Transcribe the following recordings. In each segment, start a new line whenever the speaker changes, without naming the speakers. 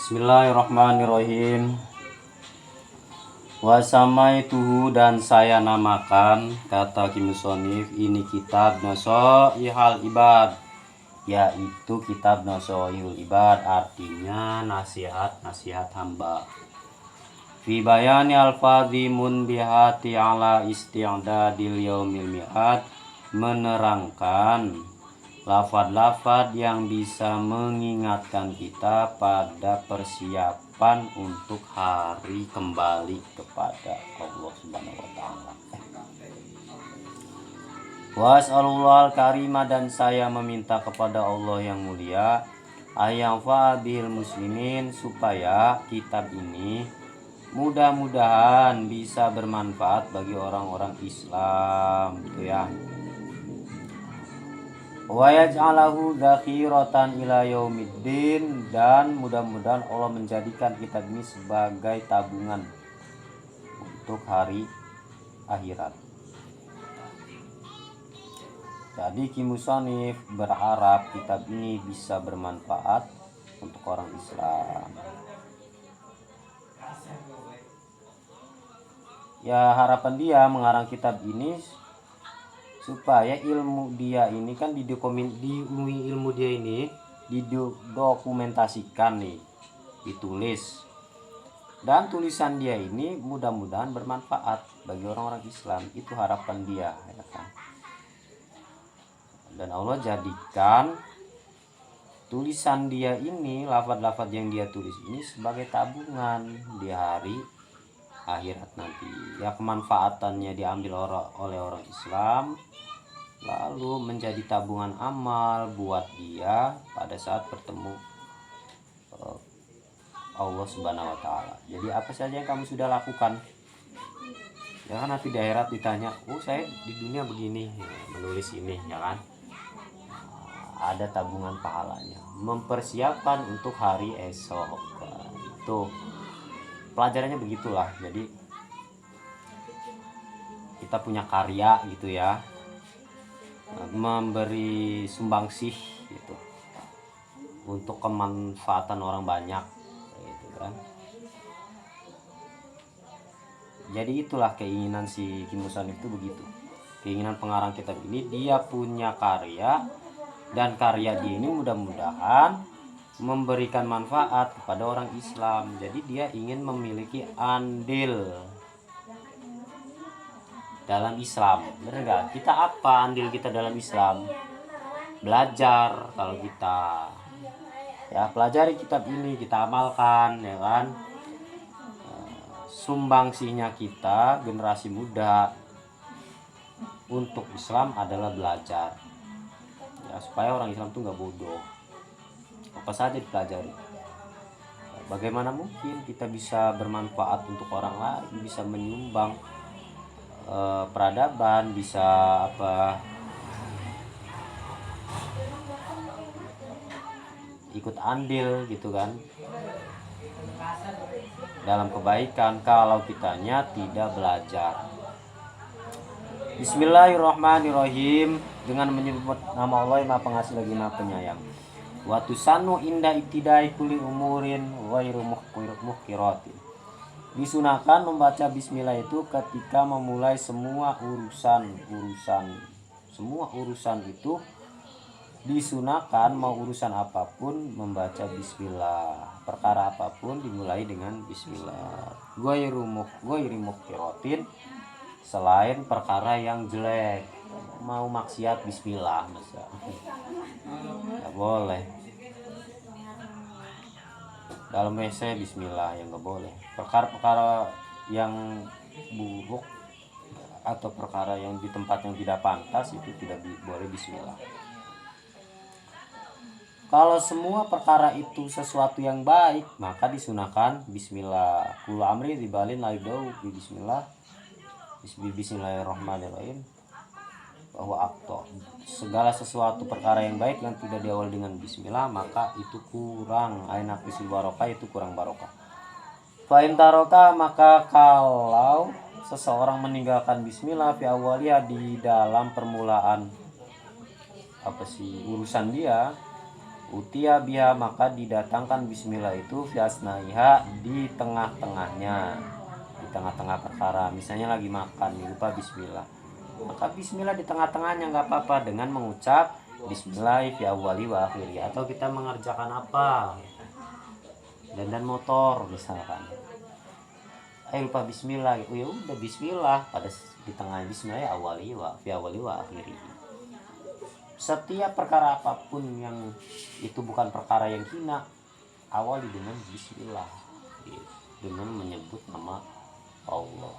Bismillahirrahmanirrahim. Wasamaituhu, dan saya namakan, kata Kimusonif, ini kitab Nasoihal Ibad, yaitu kitab Nasoihul Ibad, artinya nasihat-nasihat hamba. Fi bayani alfadhi munbihati ala isti'dadil yaumil mi'ad, menerangkan lafad-lafad yang bisa mengingatkan kita pada persiapan untuk hari kembali kepada Allah Subhanahu wa taala. Was'alullah al-karimah, dan saya meminta kepada Allah yang mulia, ayang fa'abil muslimin, supaya kitab ini mudah-mudahan bisa bermanfaat bagi orang-orang Islam, gitu ya. Wa yaj'alahu dzakhiratan ila yaumiddin, dan mudah-mudahan Allah menjadikan kitab ini sebagai tabungan untuk hari akhirat. Jadi Kimusonif berharap kitab ini bisa bermanfaat untuk orang Islam. Ya, harapan dia mengarang kitab ini supaya ilmu dia ini kan ilmu dia ini didokumentasikan nih, ditulis, dan tulisan dia ini mudah-mudahan bermanfaat bagi orang-orang Islam. Itu harapan dia, ya kan? Dan Allah jadikan tulisan dia ini, lafaz-lafaz yang dia tulis ini, sebagai tabungan di hari akhirat nanti. Ya, kemanfaatannya diambil oleh orang Islam, lalu menjadi tabungan amal buat dia pada saat bertemu Allah Subhanahu wa taala. Jadi apa saja yang kamu sudah lakukan, ya kan, nanti di akhirat ditanya, oh saya di dunia begini, ya, menulis ini, ya kan, ada tabungan pahalanya, mempersiapkan untuk hari esok. Itu pelajarannya begitulah. Jadi kita punya karya gitu ya, memberi sumbangsih gitu untuk kemanfaatan orang banyak gitu kan. Jadi itulah keinginan si Kimusonif itu begitu. Keinginan pengarang kitab ini, dia punya karya, dan karya dia ini mudah-mudahan memberikan manfaat kepada orang Islam. Jadi dia ingin memiliki andil dalam Islam. Benar nggak? Kita apa andil kita dalam Islam? Belajar. Kalau kita ya pelajari kitab ini, kita amalkan, ya kan, sumbangsihnya kita generasi muda untuk Islam adalah belajar, ya, supaya orang Islam tuh nggak bodoh, apa saja dipelajari. Bagaimana mungkin kita bisa bermanfaat untuk orang lain, bisa menyumbang peradaban, bisa ikut andil gitu kan dalam kebaikan, kalau kitanya tidak belajar. Bismillahirrahmanirrahim. Dengan menyebut nama Allah yang Maha Pengasih lagi Maha Penyayang. Wa tusannu inda ibtidai kulli umurin ghairu muhqiratin. Disunahkan membaca bismillah itu ketika memulai semua urusan itu disunahkan, mau urusan apapun membaca bismillah, perkara apapun dimulai dengan bismillah. Ghairu muhqiratin, selain perkara yang jelek. Mau maksiat bismillah, masa nggak boleh. Dalam WC bismillah, yang nggak boleh. Perkara-perkara yang buruk atau perkara yang di tempat yang tidak pantas itu tidak boleh bismillah. Kalau semua perkara itu sesuatu yang baik, maka disunahkan bismillah. Kullu amri dibalin laidau bismillah, bismillahirrahmanirrahim, bahwa segala sesuatu perkara yang baik yang tidak diawali dengan bismillah, maka itu kurang, ainak bisil barokah, itu kurang barokah. Fa in taroka, maka kalau seseorang meninggalkan bismillah fi awwaliya, di dalam permulaan urusan dia, Utia biha, maka didatangkan bismillah itu fi asnaiha, di tengah-tengahnya, di tengah-tengah perkara. Misalnya lagi makan lupa bismillah, maka bismillah di tengah-tengahnya, nggak apa-apa dengan mengucap bismillah fi awwali wa akhiri. Atau kita mengerjakan apa, dandan motor misalkan, lupa bismillah, oh ya udah bismillah pada di tengah bismillah ya awali wa fi awali wa akhiri. Setiap perkara apapun yang itu bukan perkara yang hina, awali dengan bismillah, dengan menyebut nama Allah.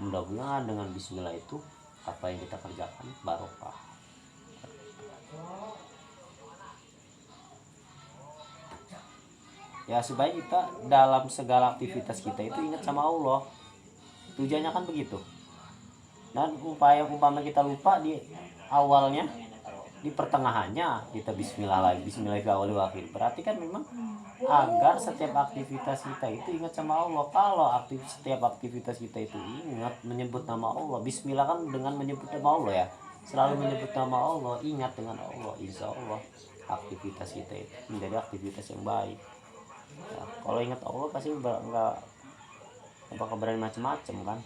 Mudah-mudahan dengan bismillah itu apa yang kita kerjakan barokah. Ya supaya kita dalam segala aktivitas kita itu ingat sama Allah. Tujuannya kan begitu. Dan umpama kita lupa di awalnya, di pertengahannya kita bismillah lagi, bismillah fi awal wa akhir. Berarti kan memang agar setiap aktivitas kita itu ingat sama Allah. Kalau setiap aktivitas kita itu ingat menyebut nama Allah, bismillah kan dengan menyebut nama Allah ya, selalu menyebut nama Allah, ingat dengan Allah, insya Allah aktivitas kita itu menjadi aktivitas yang baik ya. Kalau ingat Allah pasti nggak bakal berani macam-macam kan.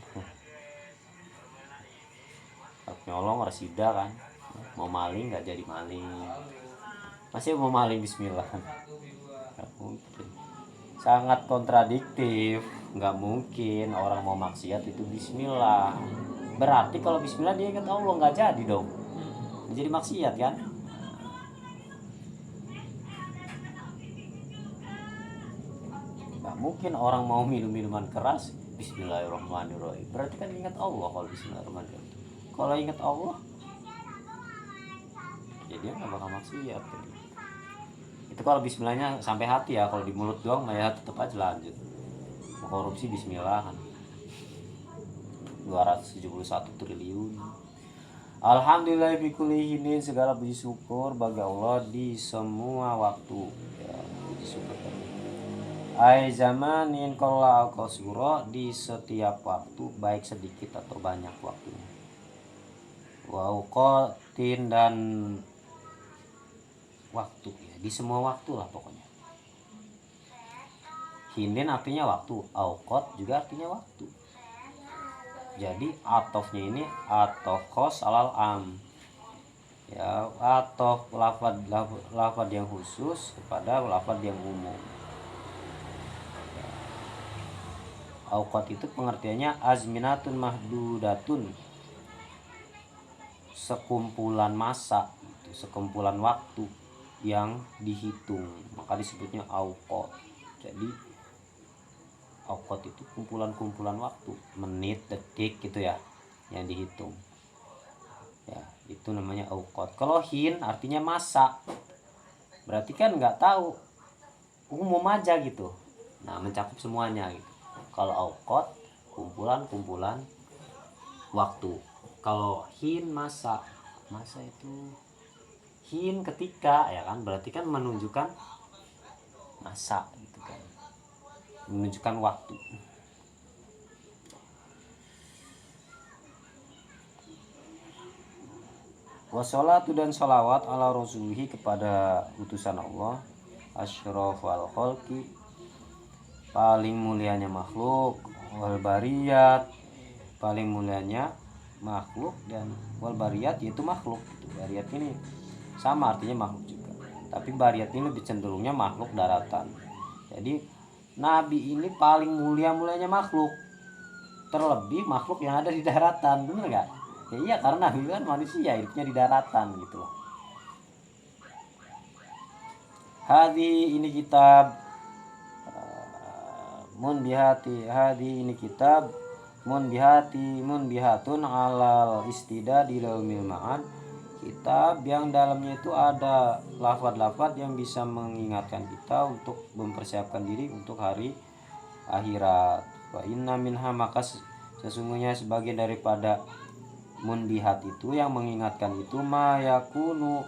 Nyolong resida kan, mau maling nggak jadi maling, masih mau maling bismillah, nggak mungkin, sangat kontradiktif. Nggak mungkin orang mau maksiat itu bismillah. Berarti kalau bismillah dia ingat Allah, nggak jadi dong, jadi maksiat kan. Nggak mungkin orang mau minum minuman keras bismillahirrahmanirrahim, berarti kan ingat Allah. Kalau bismillahirrahmanirrahim, kalau ingat Allah ya dia nggak bakal maksiat. Itu kalau bismillahnya sampai hati ya, kalau di mulut doang ya tetap aja lanjut. Korupsi bismillah kan 271 triliun. Alhamdulillah fi kulli hinin, segala puji syukur bagi Allah di semua waktu ya, puji syukur ai zamanin qalla al-qasura, di setiap waktu baik sedikit atau banyak waktunya, wa uqatin, dan waktu ya, di semua waktu lah pokoknya. Hinin artinya waktu, auqat juga artinya waktu. Jadi atofnya ini atof khos alal am ya, atof lafad yang khusus kepada lafad yang umum ya. Auqat itu pengertiannya azminatun mahdudatun, sekumpulan masa gitu, sekumpulan waktu yang dihitung, maka disebutnya auqat. Jadi auqat itu kumpulan-kumpulan waktu, menit, detik gitu ya, yang dihitung ya, itu namanya auqat. Kalau hin artinya masa, berarti kan nggak tahu, umum aja gitu, nah mencakup semuanya gitu. Kalau auqat kumpulan-kumpulan waktu. Kalau hin masa, masa itu hin ketika ya kan, berarti kan menunjukkan masa gitu kan, menunjukkan waktu. Wassalatu, dan sholawat ala rasulihi, kepada utusan Allah, asyrafal khalqi, paling mulianya makhluk, wal bariyat, paling mulianya makhluk, dan wal bariyat yaitu makhluk gitu. Bariyat ini sama artinya makhluk juga, tapi bariyat ini lebih cenderungnya makhluk daratan. Jadi Nabi ini paling mulianya makhluk, terlebih makhluk yang ada di daratan, bener gak? Ya iya, karena Nabi kan manusia, hidupnya di daratan gitu loh. Hadi, ini kitab munbihati, hadi ini kitab munbihatun alal istidad ilaumil ma'ad, kitab yang dalamnya itu ada lafaz-lafaz yang bisa mengingatkan kita untuk mempersiapkan diri untuk hari akhirat. Wa inna minha, maka sesungguhnya sebagian daripada munbihat itu yang mengingatkan itu, ma yakunu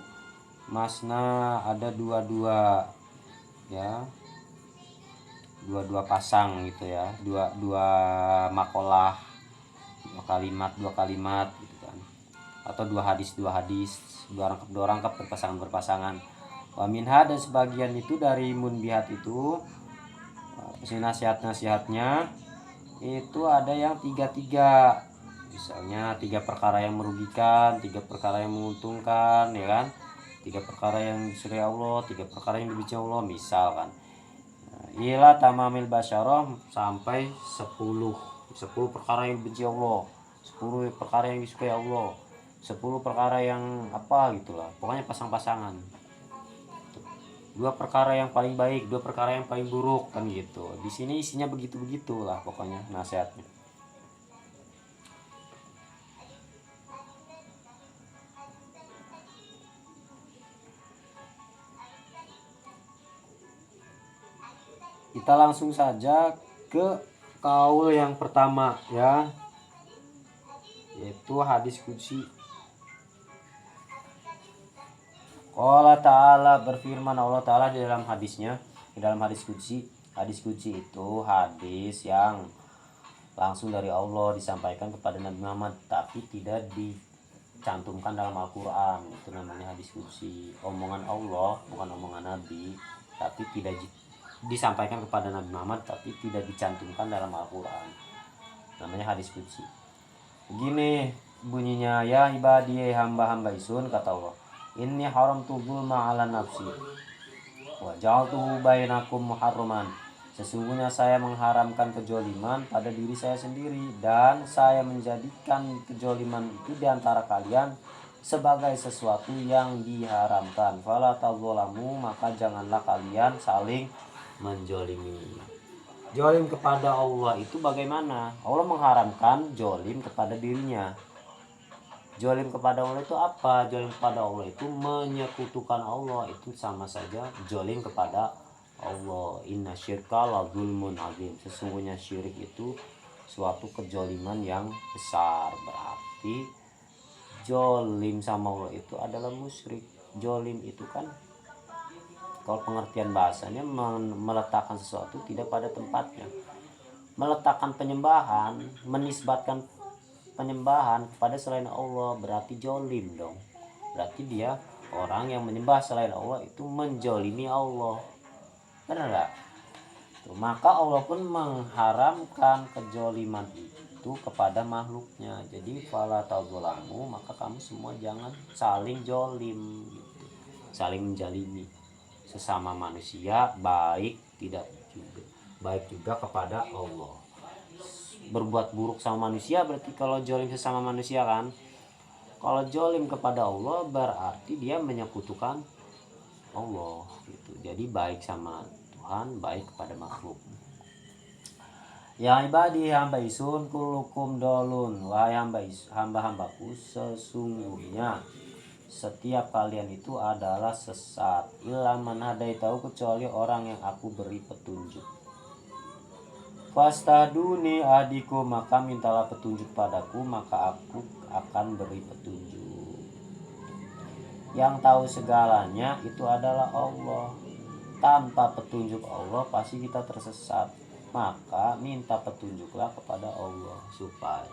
masna, ada dua ya, dua pasang gitu ya, dua makalah, dua kalimat gitu kan, atau dua hadis, dua rangkap berpasangan. Wa minha, dan sebagian itu dari munbihat itu nasihat-nasihatnya itu ada yang tiga, misalnya 3 perkara yang merugikan, 3 perkara yang menguntungkan, ya kan, 3 perkara yang disukai Allah, 3 perkara yang dibenci Allah, misalkan. Ila tamamil basyarah, sampai 10 perkara yang dibenci Allah, 10 perkara yang disukai Allah, 10 perkara yang apa gitulah, pokoknya pasang-pasangan. 2 perkara yang paling baik, 2 perkara yang paling buruk, kan gitu. Di sini isinya begitu-begitulah pokoknya nasihatnya. Kita langsung saja ke kaul yang pertama ya, yaitu hadis qudsi. Allah Ta'ala berfirman, Allah Ta'ala di dalam hadisnya, di dalam hadis qudsi. Hadis qudsi itu hadis yang langsung dari Allah disampaikan kepada Nabi Muhammad, tapi tidak dicantumkan dalam Al-Quran. Itu namanya hadis qudsi, omongan Allah, bukan omongan Nabi, tapi tidak disampaikan kepada Nabi Muhammad, tapi tidak dicantumkan dalam Al-Quran. Namanya hadis qudsi. Begini bunyinya, ya ibadi, hamba-hamba isun, kata Allah, inni haramtu dzulma ala nafsi wa ja'altuhu bainakum muharraman. Sesungguhnya saya mengharamkan kejoliman pada diri saya sendiri, dan saya menjadikan kejoliman itu di antara kalian sebagai sesuatu yang diharamkan. Fala tadzalamu, maka janganlah kalian saling menjolimi. Jolim kepada Allah itu bagaimana? Allah mengharamkan jolim kepada dirinya. Jolim kepada Allah itu apa? Jolim kepada Allah itu menyekutukan Allah, itu sama saja jolim kepada Allah. Inna syirka la zulmun azim. Sesungguhnya syirik itu suatu kejoliman yang besar. Berarti jolim sama Allah itu adalah musyrik. Jolim itu kan, kalau pengertian bahasanya, meletakkan sesuatu tidak pada tempatnya, meletakkan penyembahan, menisbatkan penyembahan kepada selain Allah, berarti jolim dong. Berarti dia, orang yang menyembah selain Allah itu menjolimi Allah, benar gak? Maka Allah pun mengharamkan kejoliman itu kepada makhluknya. Jadi fala tadzalamu, maka kamu semua jangan saling jolim gitu. Saling menjalimi sesama manusia, baik tidak juga, baik juga kepada Allah. Berbuat buruk sama manusia berarti kalau jolim sesama manusia kan. Kalau jolim kepada Allah berarti dia menyekutukan Allah gitu. Jadi baik sama Tuhan, baik kepada makhluk. Ya ibadi, hamba isun, kulukum dolun. Wahai hamba-hambaku, sesungguhnya setiap kalian itu adalah sesat. Illa man hadaitahu, kecuali orang yang aku beri petunjuk. Fastaduni adiku, maka mintalah petunjuk padaku, maka aku akan beri petunjuk. Yang tahu segalanya itu adalah Allah. Tanpa petunjuk Allah pasti kita tersesat. Maka minta petunjuklah kepada Allah supaya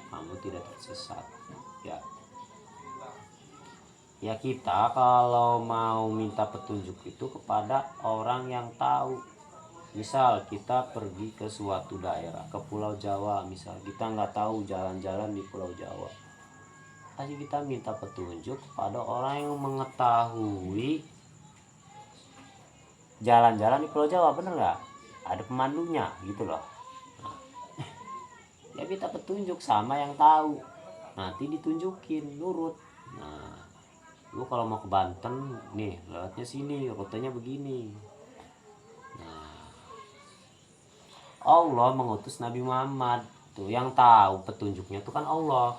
kamu tidak tersesat. Ya kita kalau mau minta petunjuk itu kepada orang yang tahu. Misal kita pergi ke suatu daerah, ke Pulau Jawa misal, kita nggak tahu jalan-jalan di Pulau Jawa, pasti kita minta petunjuk kepada orang yang mengetahui jalan-jalan di Pulau Jawa, bener nggak? Ada pemandunya gitu loh. Ya kita petunjuk sama yang tahu, nanti ditunjukin, nurut. Nah, lu kalau mau ke Banten nih, lewatnya sini, rutenya begini. Allah mengutus Nabi Muhammad tuh, yang tahu petunjuknya tuh kan Allah,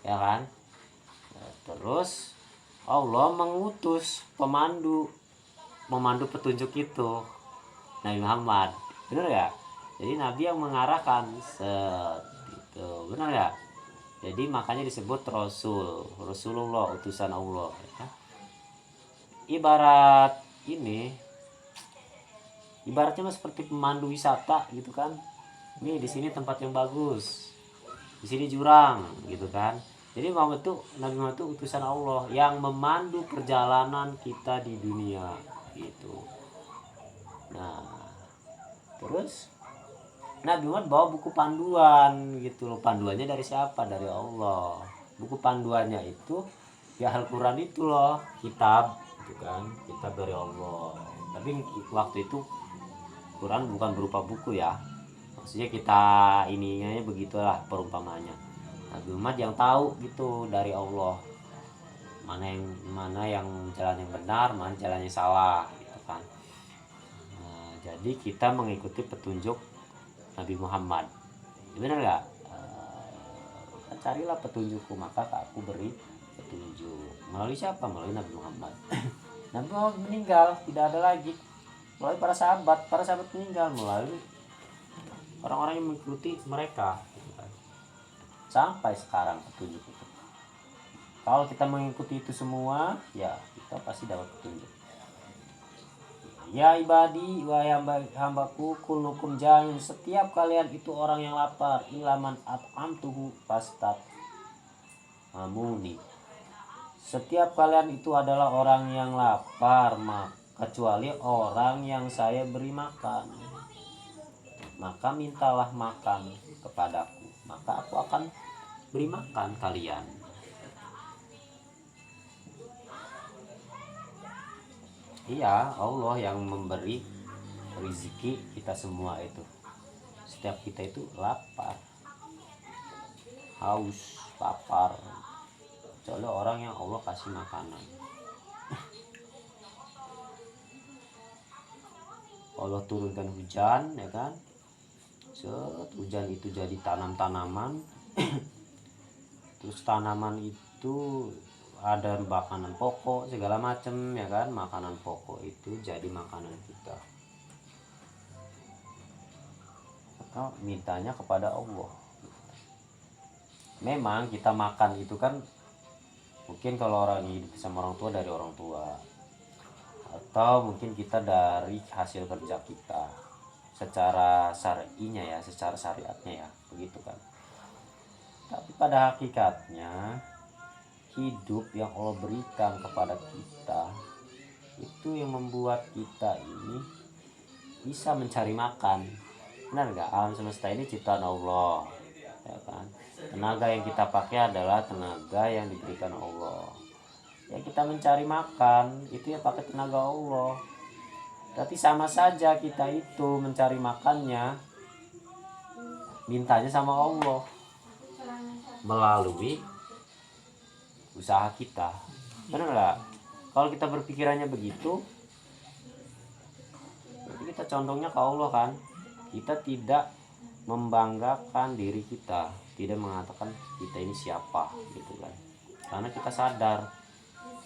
ya kan? Terus Allah mengutus pemandu petunjuk itu, Nabi Muhammad, bener ya? Jadi Nabi yang mengarahkan itu, bener ya? Jadi makanya disebut Rasulullah, utusan Allah. Ibarat ini, ibaratnya seperti pemandu wisata gitu kan. Nih di sini tempat yang bagus, di sini jurang gitu kan. Jadi Nabi Muhammad itu utusan Allah yang memandu perjalanan kita di dunia gitu. Nah, terus Nabi Muhammad bawa buku panduan gitu loh. Panduannya dari siapa? Dari Allah. Buku panduannya itu ya Al-Quran itu loh, kitab gitu kan, kitab dari Allah. Tapi waktu itu Quran bukan berupa buku ya, maksudnya kita ininya begitulah perumpamanya. Nabi Muhammad yang tahu gitu dari Allah mana yang jalan yang benar, mana jalan yang salah gitu kan. Nah, jadi kita mengikuti petunjuk Nabi Muhammad. Benar nggak? Carilah petunjukku maka aku beri petunjuk. Melalui siapa? Melalui Nabi Muhammad. Nabi Muhammad meninggal, tidak ada lagi. Melalui para sahabat meninggal melalui orang-orang yang mengikuti mereka gitu kan. Sampai sekarang petunjuk itu. Kalau kita mengikuti itu semua, ya kita pasti dapat petunjuk. Ya ibadi wa hambaku kullukum ja'in, setiap kalian itu orang yang lapar, ilaman at'amtuhu fastat amuni. Setiap kalian itu adalah orang yang lapar, kecuali orang yang saya beri makan. Maka mintalah makan kepadaku, maka aku akan beri makan kalian. Iya, Allah yang memberi rezeki kita semua itu. Setiap kita itu lapar, haus, lapar. Kecuali orang yang Allah kasih makanan. Allah turunkan hujan, ya kan? Hujan itu jadi tanaman. Terus tanaman itu ada makanan pokok segala macam, ya kan? Makanan pokok itu jadi makanan kita. Maka mintanya kepada Allah. Memang kita makan itu kan mungkin kalau orang hidup sama orang tua dari orang tua, atau mungkin kita dari hasil kerja kita secara syar'inya ya, secara syariatnya ya, begitu kan. Tapi pada hakikatnya hidup yang Allah berikan kepada kita itu yang membuat kita ini bisa mencari makan. Benar nggak? Alam semesta ini ciptaan Allah, ya kan? Tenaga yang kita pakai adalah tenaga yang diberikan Allah. Ya kita mencari makan itu ya pakai tenaga Allah. Tapi sama saja kita itu mencari makannya mintanya sama Allah melalui usaha kita. Benar nggak? Kalau kita berpikirannya begitu, berarti kita condongnya ke Allah kan. Kita tidak membanggakan diri kita, tidak mengatakan kita ini siapa gitu kan. Karena kita sadar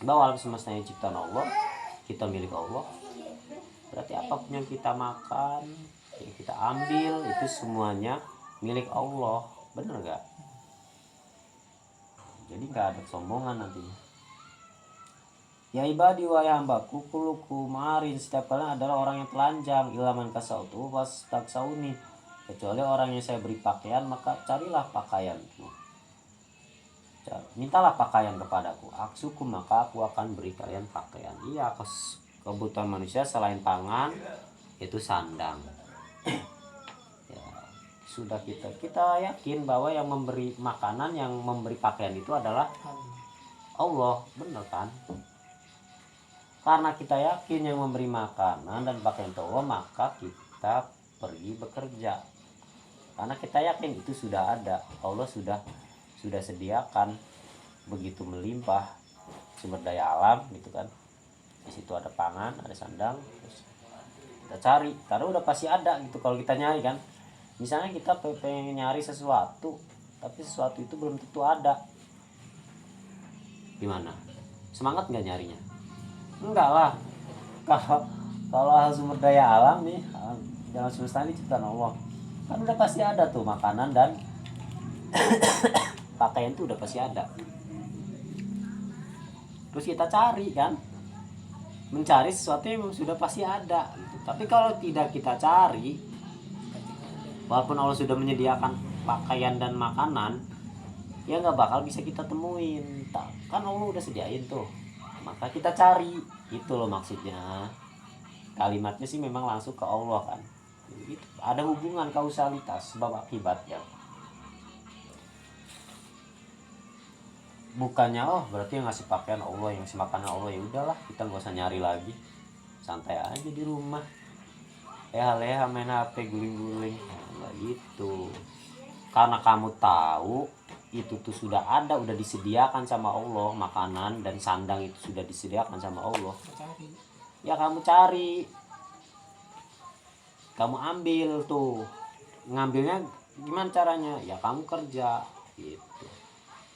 bahwa alam semesta yang ciptaan Allah, kita milik Allah. Berarti apapun yang kita makan, yang kita ambil itu semuanya milik Allah. Benar nggak? Jadi nggak ada kesombongan nantinya. Ya ibadi wa hambaku kullukum marin, setiap kalian adalah orang yang telanjang, ilaman kasautu was taksauni, kecuali orang yang saya beri pakaian maka carilah pakaianku. Mintalah pakaian kepadaku, aksukum maka aku akan beri kalian pakaian. Iya, kebutuhan manusia selain pangan itu sandang. Ya, sudah kita yakin bahwa yang memberi makanan, yang memberi pakaian itu adalah Allah, benar kan? Karena kita yakin yang memberi makanan dan pakaian itu Allah, maka kita pergi bekerja. Karena kita yakin itu sudah ada, Allah sudah sediakan begitu melimpah sumber daya alam gitu kan. Di situ ada pangan, ada sandang, terus kita cari karena udah pasti ada gitu. Kalau kita nyari kan, misalnya kita pengen nyari sesuatu tapi sesuatu itu belum tentu ada, gimana? Semangat nggak nyarinya? Enggak lah. Kalau sumber daya alam nih, dalam semesta ini ciptaan Allah, kan udah pasti ada tuh makanan dan pakaian tuh udah pasti ada. Terus kita cari kan, mencari sesuatu yang sudah pasti ada gitu. Tapi kalau tidak kita cari, walaupun Allah sudah menyediakan pakaian dan makanan, ya nggak bakal bisa kita temuin. Kan Allah udah sediain tuh, maka kita cari. Itu loh maksudnya. Kalimatnya sih memang langsung ke Allah kan. Itu ada hubungan kausalitas sebab akibat ya. Bukannya oh berarti yang ngasih pakaian Allah, yang ngasih makanan Allah, ya udahlah kita nggak usah nyari lagi, santai aja di rumah, leha-leha main HP guling-guling, nggak gitu. Karena kamu tahu itu tuh sudah ada, udah disediakan sama Allah, makanan dan sandang itu sudah disediakan sama Allah. Ya kamu cari, kamu ambil tuh. Ngambilnya gimana caranya? Ya kamu kerja gitu.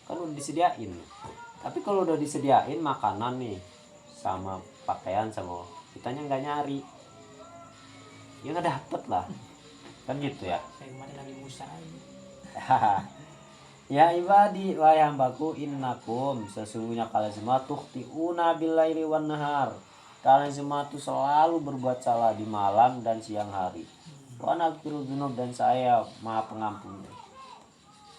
Kan udah disediain. Tapi kalau udah disediain makanan nih sama pakaian sama kitanya nggak nyari, ya nggak dapet lah. Kan gitu ya.
Kayak kemarin Nabi Musa ini.
Ya ibadi wahai hambaku, innakum sesungguhnya kalian semua tukhti'una billaili wan nahar. Kalian semua tuh selalu berbuat salah di malam dan siang hari. Wa naghfiru dzunub, dan saya Maha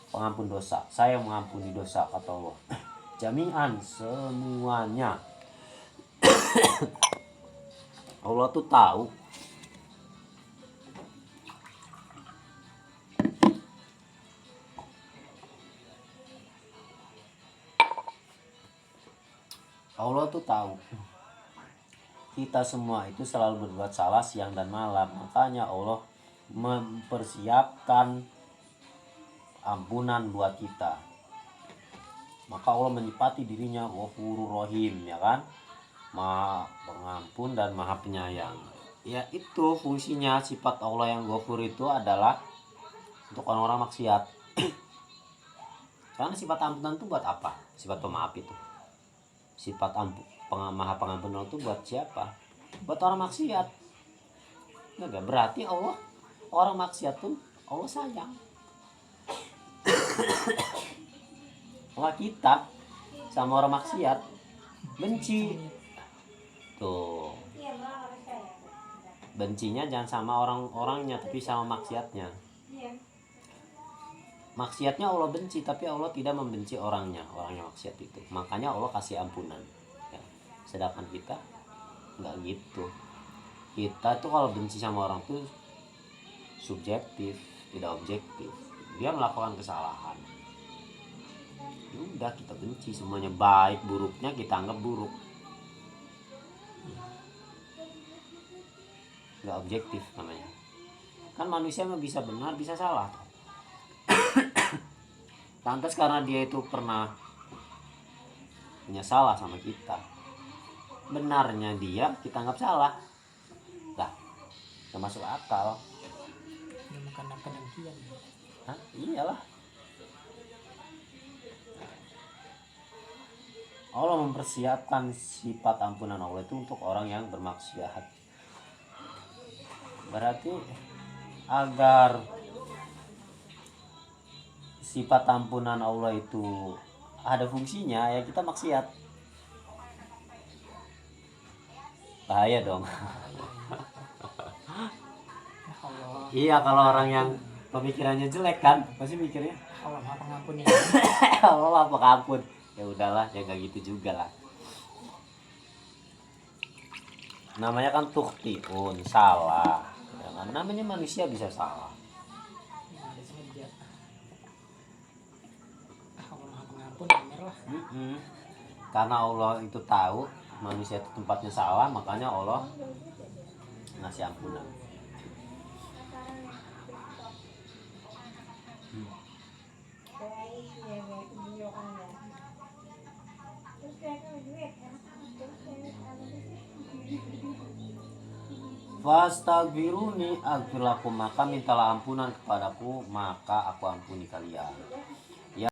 pengampun dosa. Saya mengampuni dosa kata Allah. Jami'an semuanya. Allah tuh tahu. Allah tuh tahu kita semua itu selalu berbuat salah siang dan malam. Makanya Allah mempersiapkan ampunan buat kita. Maka Allah menyifati dirinya Ghafurur Rahim, ya kan? Maha pengampun dan maha penyayang. Ya itu fungsinya sifat Allah yang Ghafur itu adalah untuk orang-orang maksiat. Karena sifat ampunan itu buat apa? Sifat pemaaf itu. Sifat maha pengampun itu buat siapa? Buat orang maksiat. Enggak, berarti Allah orang maksiat pun Allah sayang. Kalau kita sama orang maksiat benci. Tuh. Bencinya jangan sama orang-orangnya tapi sama maksiatnya. Maksiatnya Allah benci, tapi Allah tidak membenci orangnya maksiat itu. Makanya Allah kasih ampunan ya. Sedangkan kita nggak gitu. Kita tuh kalau benci sama orang tuh subjektif, tidak objektif. Dia melakukan kesalahan, ya udah kita benci semuanya, baik buruknya kita anggap buruk. Nggak objektif namanya. Kan manusia mah bisa benar bisa salah. Lantas karena dia itu pernah punya salah sama kita, benarnya dia kita anggap salah, lah nggak masuk akal.
Ini bukan kedengkian.
Hah? Iyalah. Allah mempersiapkan sifat ampunan Allah itu untuk orang yang bermaksiat. Berarti agar sifat ampunan Allah itu ada fungsinya, ya kita maksiat. Bahaya dong.
Allah.
Iya, kalau orang yang pemikirannya jelek kan pasti mikirnya
Allah Maha Pengampun ya.
Allah Maha Pengampun. Ya udahlah, ya nggak gitu juga lah. Namanya kan tukhtiun, salah. Ya kan? Namanya manusia bisa salah.
Ada saja. Allah Maha Pengampun, bener lah.
Karena Allah itu tahu manusia itu tempatnya salah, makanya Allah ngasih ampunan. Fastaghfiruni aghfir lakum, maka mintalah ampunan kepadaku maka aku ampuni kalian.